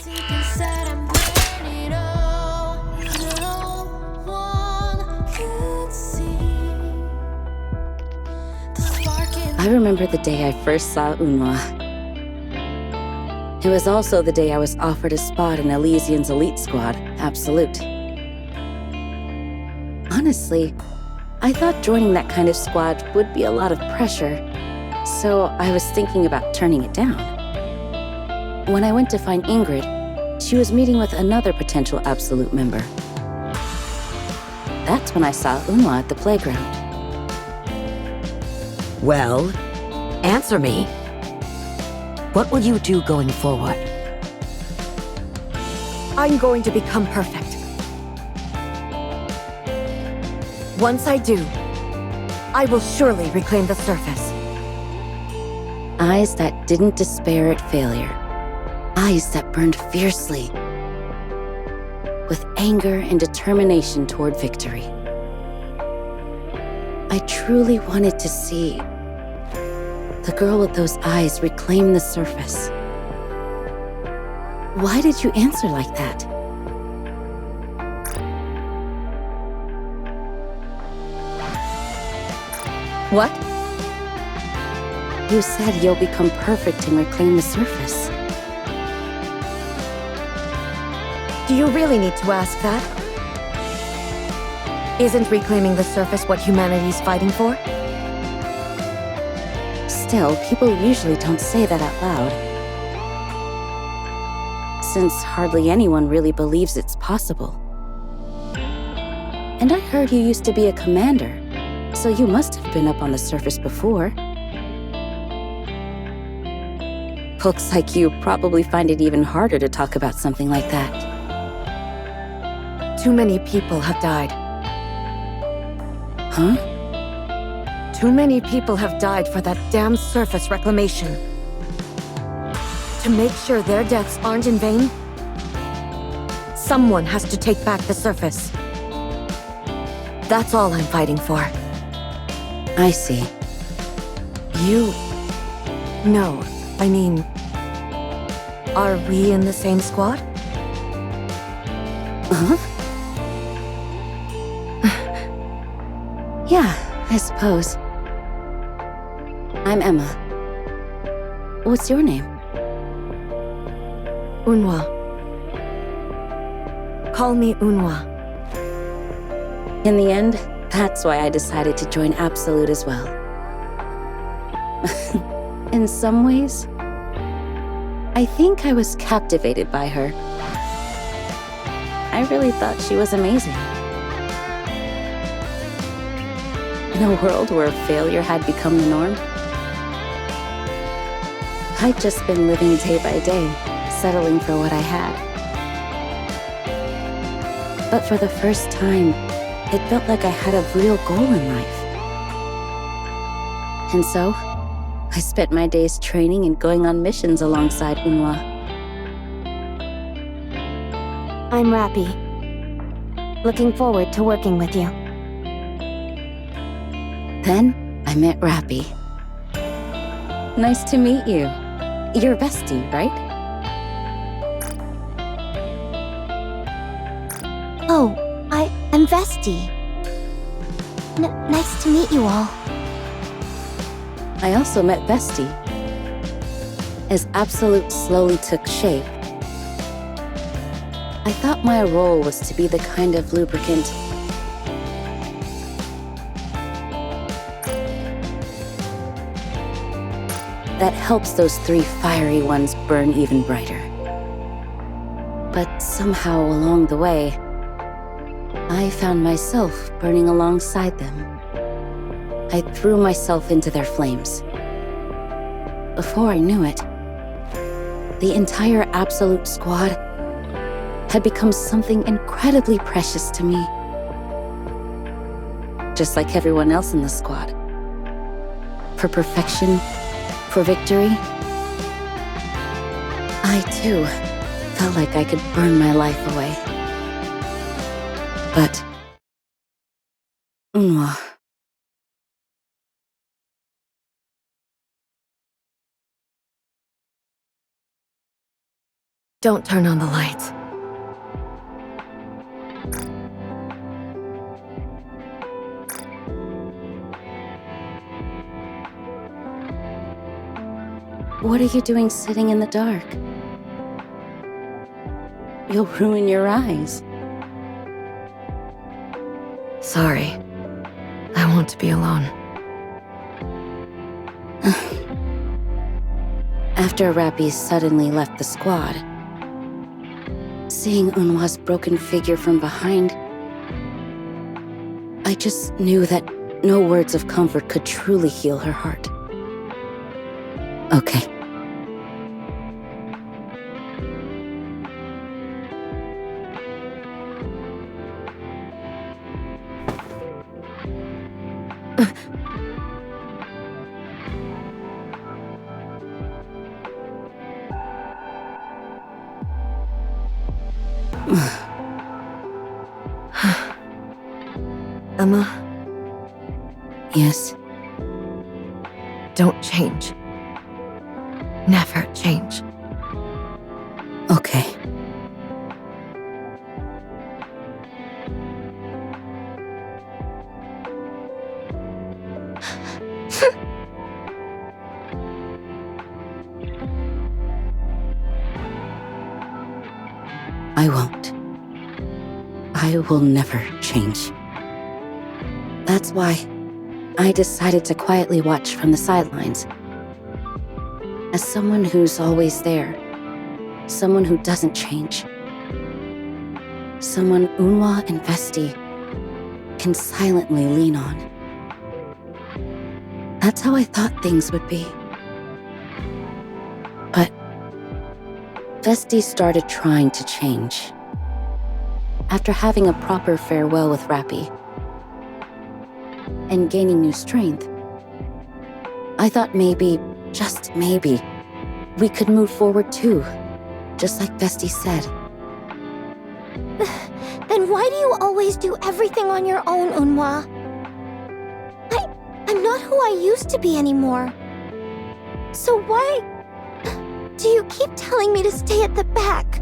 I remember the day I first saw Unwa. It was also the day I was offered a spot in Elysian's elite squad, Absolute. Honestly, I thought joining that kind of squad would be a lot of pressure, so I was thinking about turning it down. When I went to find Ingrid, she was meeting with another potential Absolute member. That's when I saw Unwa at the playground. Well, answer me. What will you do going forward? I'm going to become perfect. Once I do, I will surely reclaim the surface. Eyes that didn't despair at failure. Eyes that burned fiercely, with anger and determination toward victory. I truly wanted to see the girl with those eyes reclaim the surface. Why did you answer like that? What? You said you'll become perfect and reclaim the surface. Do you really need to ask that? Isn't reclaiming the surface what humanity's fighting for? Still, people usually don't say that out loud. Since hardly anyone really believes it's possible. And I heard you used to be a commander, so you must have been up on the surface before. Looks like you probably find it even harder to talk about something like that. Too many people have died. Huh? Too many people have died for that damn surface reclamation. To make sure their deaths aren't in vain, someone has to take back the surface. That's all I'm fighting for. I see. You... No, I mean... Are we in the same squad? Huh? Yeah, I suppose. I'm Emma. What's your name? Unwa. Call me Unwa. In the end, that's why I decided to join Absolute as well. In some ways, I think I was captivated by her. I really thought she was amazing. In a world where failure had become the norm, I'd just been living day by day, settling for what I had. But for the first time, it felt like I had a real goal in life. And so, I spent my days training and going on missions alongside Unwa. I'm Rappy. Looking forward to working with you. Then, I met Rappy. Nice to meet you. You're Bestie, right? Oh, I'm Vesti. Nice to meet you all. I also met Bestie. As Absolute slowly took shape, I thought my role was to be the kind of lubricant that helps those three fiery ones burn even brighter. But somehow along the way, I found myself burning alongside them. I threw myself into their flames. Before I knew it, the entire Absolute squad had become something incredibly precious to me. Just like everyone else in the squad. For perfection, for victory, I too felt like I could burn my life away. But Unwa. Don't turn on the lights. What are you doing sitting in the dark? You'll ruin your eyes. Sorry. I want to be alone. After Rappy suddenly left the squad, seeing Unwa's broken figure from behind, I just knew that no words of comfort could truly heal her heart. Okay. Emma, Yes. don't change. Never change. Okay. I won't. I will never change. That's why I decided to quietly watch from the sidelines. As someone who's always there, someone who doesn't change, someone Unwa and Vesti can silently lean on. That's how I thought things would be. But Vesti started trying to change. After having a proper farewell with Rappy and gaining new strength, I thought maybe, just maybe, we could move forward too, just like Vesti said. Then why do you always do everything on your own, Unwa? I'm not who I used to be anymore. So why do you keep telling me to stay at the back?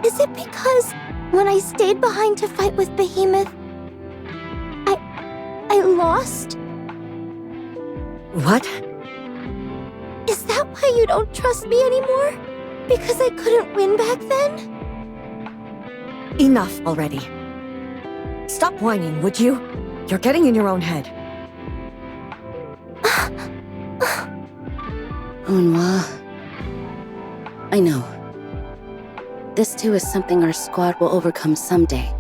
Is it because when I stayed behind to fight with Behemoth, I lost? What? Is that why you don't trust me anymore? Because I couldn't win back then? Enough already. Stop whining, would you? You're getting in your own head. Unwa, I know. This too is something our squad will overcome someday.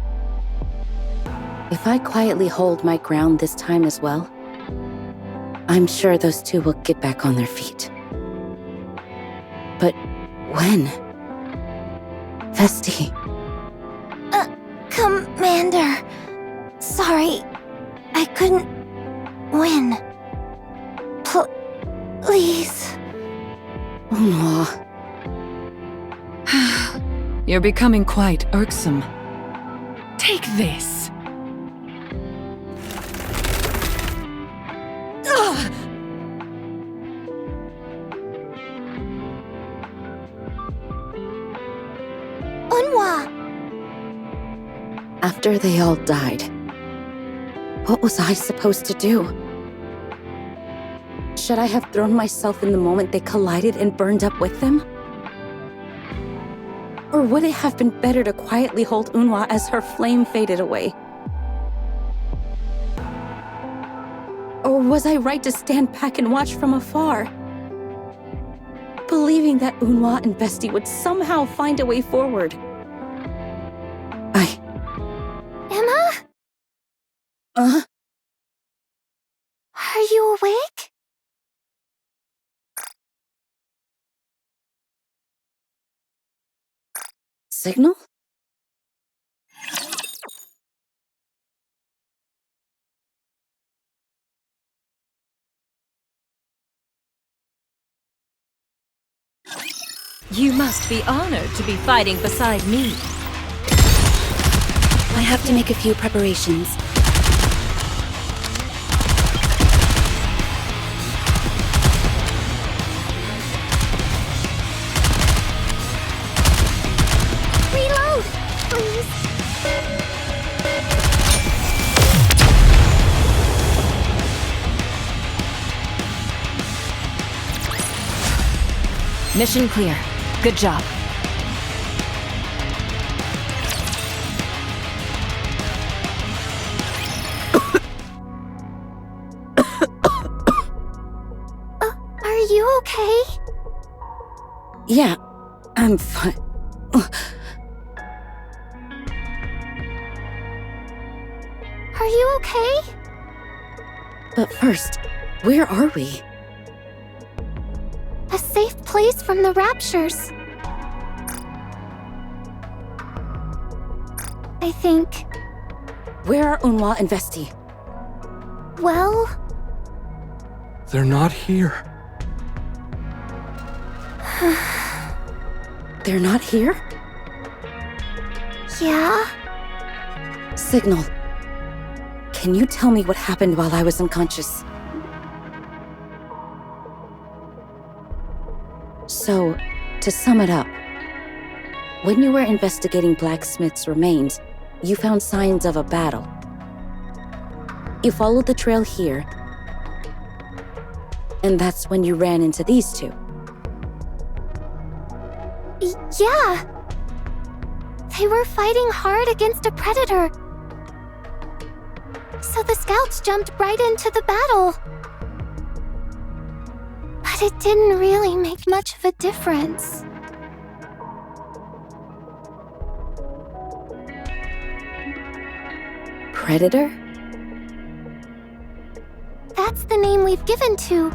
If I quietly hold my ground this time as well, I'm sure those two will get back on their feet. But when? Vesti. Commander. Sorry, I couldn't win. Please. Unwa. You're becoming quite irksome. Take this. Ugh! Unwa. After they all died, what was I supposed to do? Should I have thrown myself in the moment they collided and burned up with them? Or would it have been better to quietly hold Unwa as her flame faded away? Or was I right to stand back and watch from afar? Believing that Unwa and Vesti would somehow find a way forward. Emma? Are you awake? Signal? You must be honored to be fighting beside me. I have to make a few preparations. Mission clear. Good job. Are you okay? Yeah, I'm fine. Are you okay? But first, where are we? A safe place from the raptures. I think. Where are Unhwa and Vesti? Well, They're not here. They're not here? yeah. Signal. Can you tell me what happened while I was unconscious? So, to sum it up, when you were investigating Blacksmith's remains, you found signs of a battle. You followed the trail here, and that's when you ran into these two. Yeah. They were fighting hard against a predator. So the scouts jumped right into the battle. But it didn't really make much of a difference. Predator? That's the name we've given to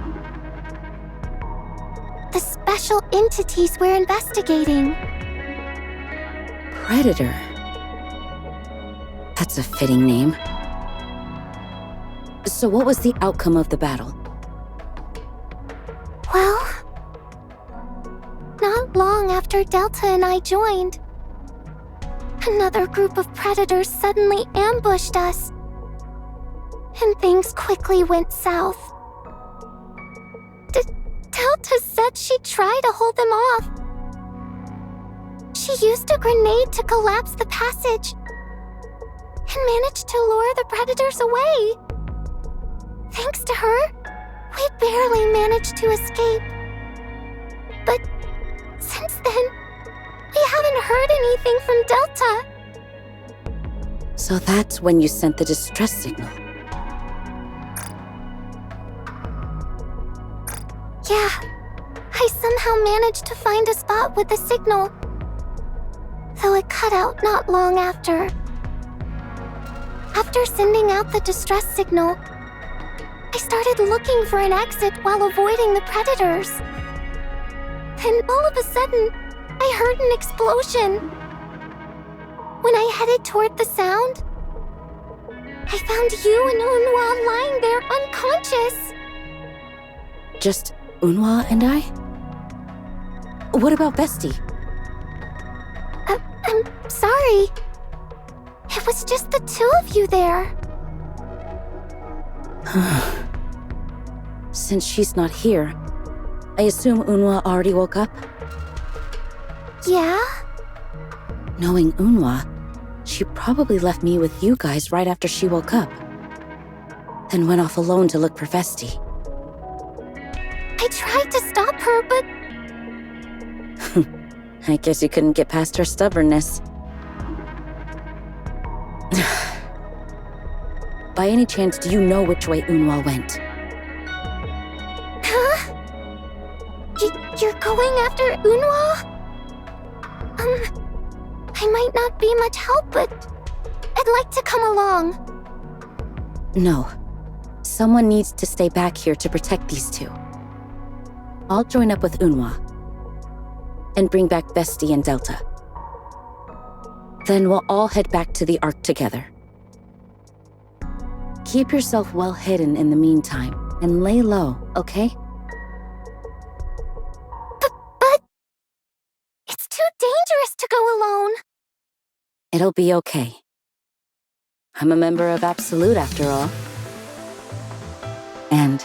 the special entities we're investigating. Predator? That's a fitting name. So what was the outcome of the battle? Well, not long after Delta and I joined, another group of predators suddenly ambushed us, and things quickly went south. Delta said she'd try to hold them off. She used a grenade to collapse the passage and managed to lure the predators away. Thanks to her, we barely managed to escape. But since then, we haven't heard anything from Delta. So that's when you sent the distress signal. Yeah, I somehow managed to find a spot with the signal, though it cut out not long after. After sending out the distress signal, I started looking for an exit while avoiding the predators. Then all of a sudden, I heard an explosion. When I headed toward the sound, I found you and Unhwa lying there unconscious. Just Unhwa and I? What about Vesti? I'm sorry. It was just the two of you there. Since she's not here, I assume Unhwa already woke up? Yeah? Knowing Unhwa, she probably left me with you guys right after she woke up. Then went off alone to look for Vesti. I tried to stop her, but I guess you couldn't get past her stubbornness. By any chance, do you know which way Unhwa went? huh? You're going after Unhwa? I might not be much help, but I'd like to come along. No. Someone needs to stay back here to protect these two. I'll join up with Unhwa and bring back Vesti and Delta. Then we'll all head back to the Ark together. Keep yourself well hidden in the meantime and lay low, okay? But it's too dangerous to go alone. It'll be okay. I'm a member of Absolute after all. And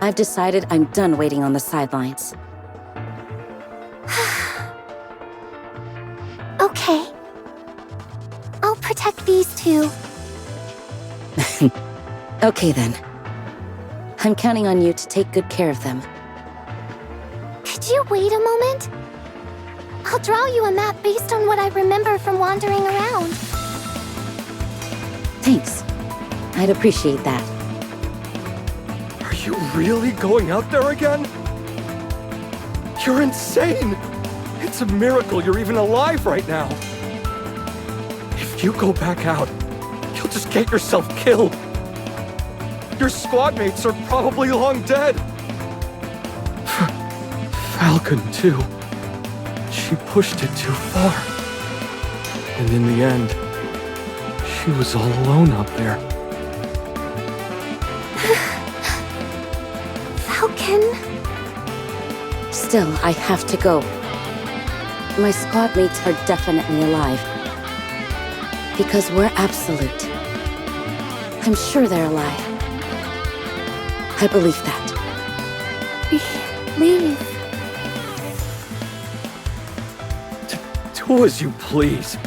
I've decided I'm done waiting on the sidelines. Okay. I'll protect these two. Okay then. I'm counting on you to take good care of them. Could you wait a moment? I'll draw you a map based on what I remember from wandering around. Thanks. I'd appreciate that. Are you really going out there again? You're insane! It's a miracle you're even alive right now. If you go back out, you'll just get yourself killed. Your squad mates are probably long dead. Falcon, too. She pushed it too far. And in the end, she was all alone out there. Falcon. Still, I have to go. My squad mates are definitely alive. Because we're absolute. I'm sure they're alive. I believe that. Leave. Do as you please.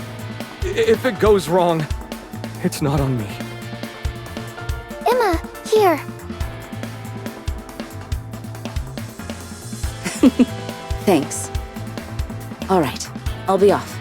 If it goes wrong, it's not on me. Emma, here. Thanks. All right, I'll be off.